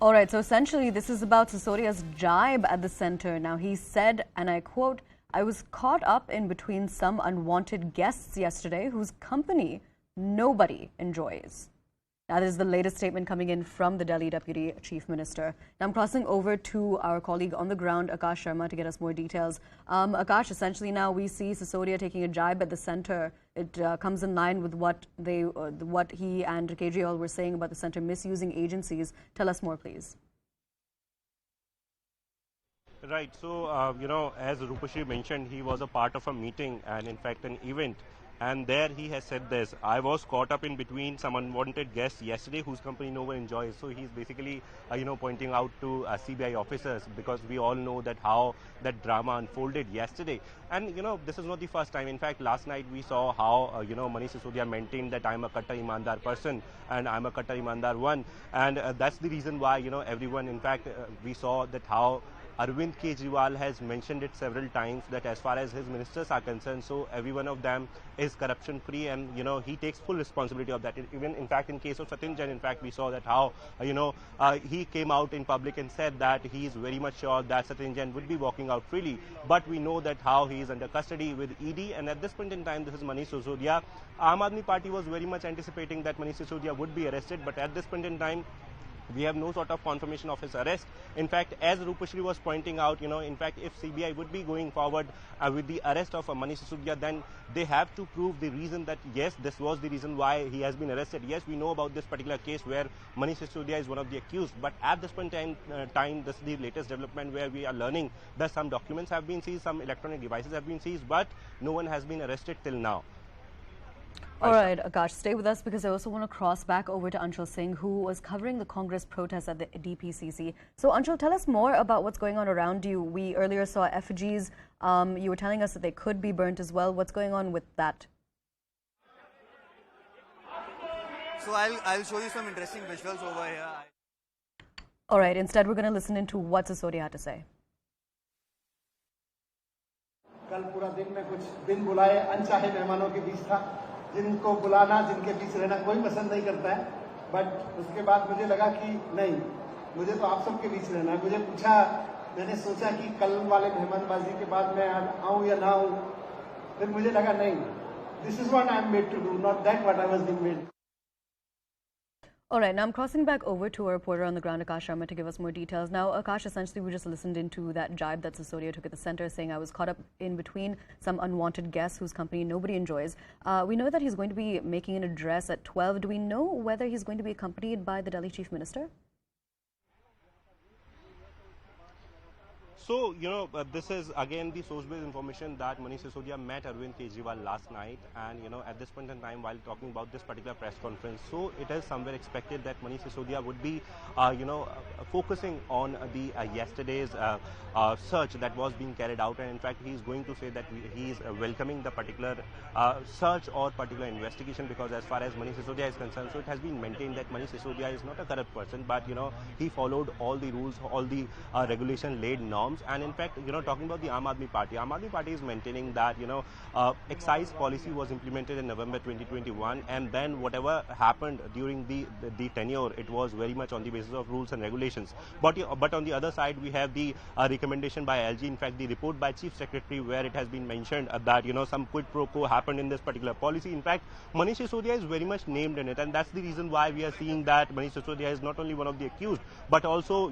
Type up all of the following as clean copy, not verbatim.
All right, so essentially this is about Sisodia's jibe at the center. Now he said, and I quote, "I was caught up in between some unwanted guests yesterday whose company nobody enjoys." Now, this is the latest statement coming in from the Delhi Deputy Chief Minister. Now, I'm crossing over to our colleague on the ground, Akash Sharma, to get us more details. Akash, essentially now we see Sisodia taking a jibe at the center. It comes in line with what he and Kejriwal were saying about the center misusing agencies. Tell us more, please. Right. So, as Rupashri mentioned, he was a part of a meeting and, in fact, an event. And there he has said this: "I was caught up in between some unwanted guests yesterday whose company no one enjoys." So he's basically, pointing out to CBI officers, because we all know that how that drama unfolded yesterday. And, this is not the first time. In fact, last night we saw how, Manish Sisodia maintained that I'm a Kattar Imandar person and I'm a Kattar Imandar one. And that's the reason why, everyone, in fact, we saw that how Arvind Kejriwal has mentioned it several times that as far as his ministers are concerned, so every one of them is corruption free, and he takes full responsibility of that. Even in fact, in case of Satin Jain, in fact, we saw that how he came out in public and said that he is very much sure that Satin Jain would be walking out freely. But we know that how he is under custody with ED, and at this point in time, this is Manish Sisodia. Aam Aadmi Party was very much anticipating that Manish Sisodia would be arrested, but at this point in time, we have no sort of confirmation of his arrest. In fact, as Rupashri was pointing out, in fact, if CBI would be going forward with the arrest of Manish Sisodia, then they have to prove the reason that, yes, this was the reason why he has been arrested. Yes, we know about this particular case where Manish Sisodia is one of the accused, but at this point in time, this is the latest development where we are learning that some documents have been seized, some electronic devices have been seized, but no one has been arrested till now. All right, Akash, stay with us because I also want to cross back over to Anshul Singh, who was covering the Congress protests at the DPCC. So, Anshul, tell us more about what's going on around you. We earlier saw effigies. You were telling us that they could be burnt as well. What's going on with that? So, I'll show you some interesting visuals over here. All right, instead we're going to listen into what Sisodia had to say. कल पूरा दिन में कुछ बिन बुलाए अनचाहे मेहमानों के बीच था, जिनको बुलाना, जिनके बीच रहना कोई पसंद नहीं करता है, बट उसके बाद मुझे लगा कि नहीं, मुझे तो आप सबके बीच रहना है। मुझे पूछा, मैंने सोचा कि कल वाले मेहमानबाजी के बाद मैं आऊँ या ना आऊँ, फिर मुझे लगा नहीं, this is what I am made to do, not that what I was being made. All right, now I'm crossing back over to our reporter on the ground, Akash Sharma, to give us more details. Now, Akash, essentially we just listened into that jibe that Sisodia took at the center, saying I was caught up in between some unwanted guests whose company nobody enjoys. We know that he's going to be making an address at 12. Do we know whether he's going to be accompanied by the Delhi Chief Minister? So, this is again the source-based information that Manish Sisodia met Arvind Kejriwal last night, and, at this point in time, while talking about this particular press conference, so it is somewhere expected that Manish Sisodia would be, focusing on the yesterday's search that was being carried out, and in fact, he is going to say that he is welcoming the particular search or particular investigation, because as far as Manish Sisodia is concerned, so it has been maintained that Manish Sisodia is not a corrupt person, but, he followed all the rules, all the regulation-laid norms. And in fact, talking about the Aam Aadmi Party is maintaining that, excise policy was implemented in November 2021, and then whatever happened during the tenure, it was very much on the basis of rules and regulations. But on the other side, we have the recommendation by LG, in fact, the report by Chief Secretary, where it has been mentioned that, some quid pro quo happened in this particular policy. In fact, Manish Sisodia is very much named in it, and that's the reason why we are seeing that Manish Sisodia is not only one of the accused, but also,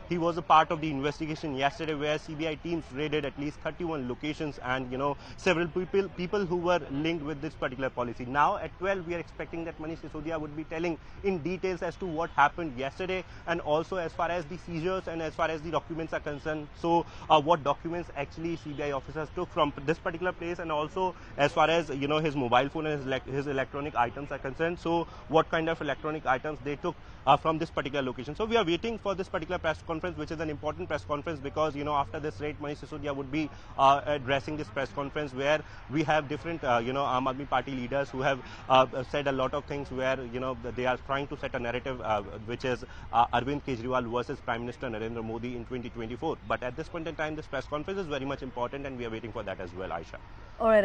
he was a part of the investigation yesterday, where CBI teams raided at least 31 locations and, several people who were linked with this particular policy. Now at 12, we are expecting that Manish Sisodia would be telling in details as to what happened yesterday, and also as far as the seizures and as far as the documents are concerned. So what documents actually CBI officers took from this particular place, and also as far as, his mobile phone and his electronic items are concerned. So what kind of electronic items they took from this particular location. So we are waiting for this particular press conference, which is an important press conference, because, after this raid, Manish Sisodia would be addressing this press conference, where we have different, Aam Aadmi Party leaders who have said a lot of things, where, they are trying to set a narrative which is Arvind Kejriwal versus Prime Minister Narendra Modi in 2024. But at this point in time, this press conference is very much important, and we are waiting for that as well, Aisha. All right.